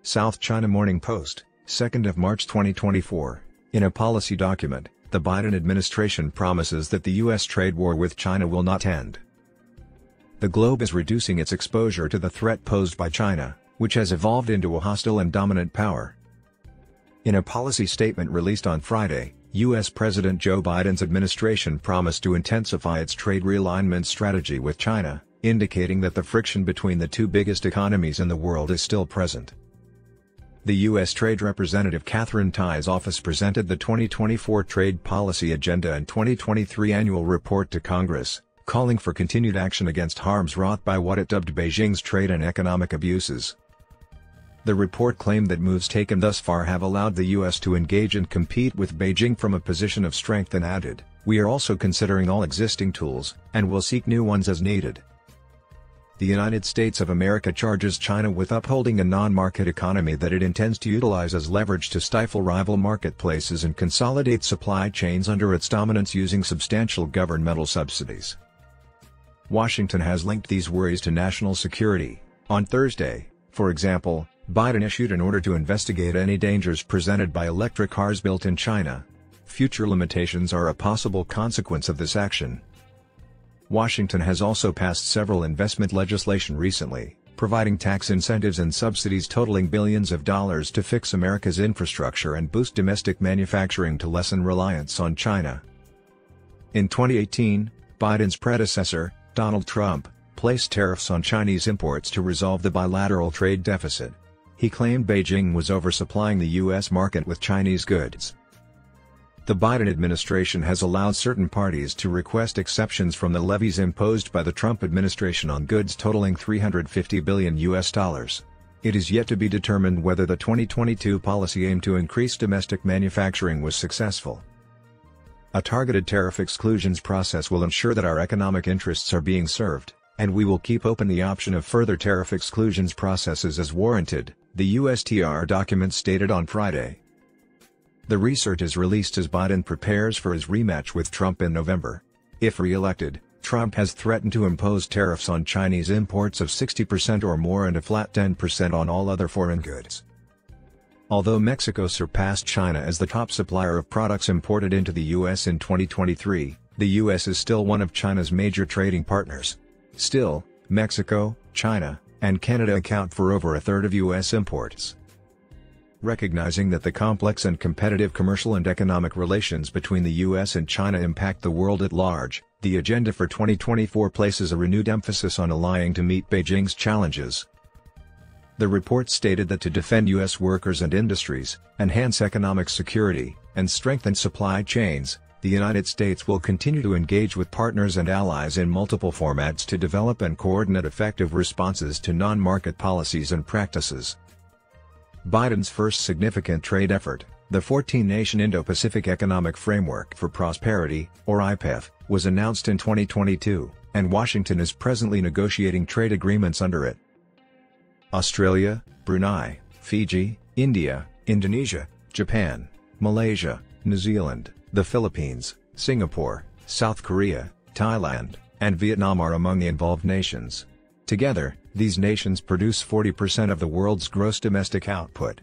South China Morning Post, 2nd of March 2024. In a policy document, the Biden administration promises that the U.S. trade war with China will not end. The globe is reducing its exposure to the threat posed by China, which has evolved into a hostile and dominant power. In a policy statement released on Friday, U.S. President Joe Biden's administration promised to intensify its trade realignment strategy with China, indicating that the friction between the two biggest economies in the world is still present. The U.S. Trade Representative Katherine's office presented the 2024 Trade Policy Agenda and 2023 Annual Report to Congress, calling for continued action against harms wrought by what it dubbed Beijing's trade and economic abuses. The report claimed that moves taken thus far have allowed the U.S. to engage and compete with Beijing from a position of strength, and added, "We are also considering all existing tools, and will seek new ones as needed." The United States of America charges China with upholding a non-market economy that it intends to utilize as leverage to stifle rival marketplaces and consolidate supply chains under its dominance using substantial governmental subsidies. Washington has linked these worries to national security. On Thursday, for example, Biden issued an order to investigate any dangers presented by electric cars built in China. Future limitations are a possible consequence of this action. Washington has also passed several investment legislation recently, providing tax incentives and subsidies totaling billions of dollars to fix America's infrastructure and boost domestic manufacturing to lessen reliance on China. In 2018, Biden's predecessor, Donald Trump, placed tariffs on Chinese imports to resolve the bilateral trade deficit. He claimed Beijing was oversupplying the U.S. market with Chinese goods. The Biden administration has allowed certain parties to request exceptions from the levies imposed by the Trump administration on goods totaling $350 billion. It is yet to be determined whether the 2022 policy aimed to increase domestic manufacturing was successful. A targeted tariff exclusions process will ensure that our economic interests are being served, and we will keep open the option of further tariff exclusions processes as warranted, the USTR document stated on Friday. The research is released as Biden prepares for his rematch with Trump in November. If re-elected, Trump has threatened to impose tariffs on Chinese imports of 60% or more and a flat 10% on all other foreign goods. Although Mexico surpassed China as the top supplier of products imported into the U.S. in 2023, the U.S. is still one of China's major trading partners. Still, Mexico, China, and Canada account for over a third of U.S. imports. Recognizing that the complex and competitive commercial and economic relations between the U.S. and China impact the world at large, the agenda for 2024 places a renewed emphasis on allying to meet Beijing's challenges. The report stated that to defend U.S. workers and industries, enhance economic security, and strengthen supply chains, the United States will continue to engage with partners and allies in multiple formats to develop and coordinate effective responses to non-market policies and practices. Biden's first significant trade effort, the 14-nation Indo-Pacific Economic Framework for Prosperity, or IPEF, was announced in 2022, and Washington is presently negotiating trade agreements under it. Australia, Brunei, Fiji, India, Indonesia, Japan, Malaysia, New Zealand, the Philippines, Singapore, South Korea, Thailand, and Vietnam are among the involved nations. Together, these nations produce 40% of the world's gross domestic output.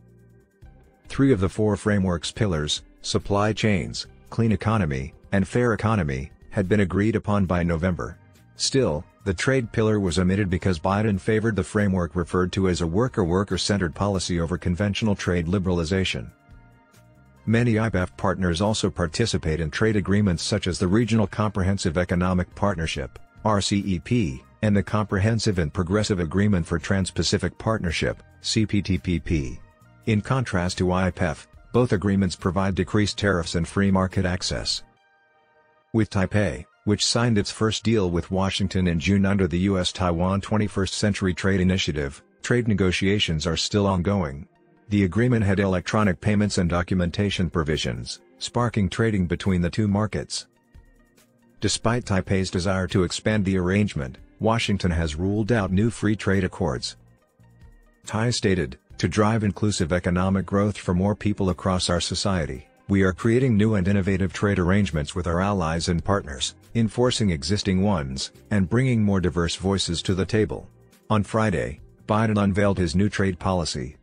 3 of the 4 framework's pillars, supply chains, clean economy, and fair economy, had been agreed upon by November. Still, the trade pillar was omitted because Biden favored the framework referred to as a worker-centered policy over conventional trade liberalization. Many IPEF partners also participate in trade agreements such as the Regional Comprehensive Economic Partnership, RCEP, and the Comprehensive and Progressive Agreement for Trans-Pacific Partnership, CPTPP. In contrast to IPEF, both agreements provide decreased tariffs and free market access. With Taipei, which signed its first deal with Washington in June under the U.S.-Taiwan 21st Century Trade Initiative, trade negotiations are still ongoing. The agreement had electronic payments and documentation provisions, sparking trading between the two markets. Despite Taipei's desire to expand the arrangement, Washington has ruled out new free trade accords. Tai stated, "To drive inclusive economic growth for more people across our society, we are creating new and innovative trade arrangements with our allies and partners, enforcing existing ones, and bringing more diverse voices to the table." On Friday, Biden unveiled his new trade policy,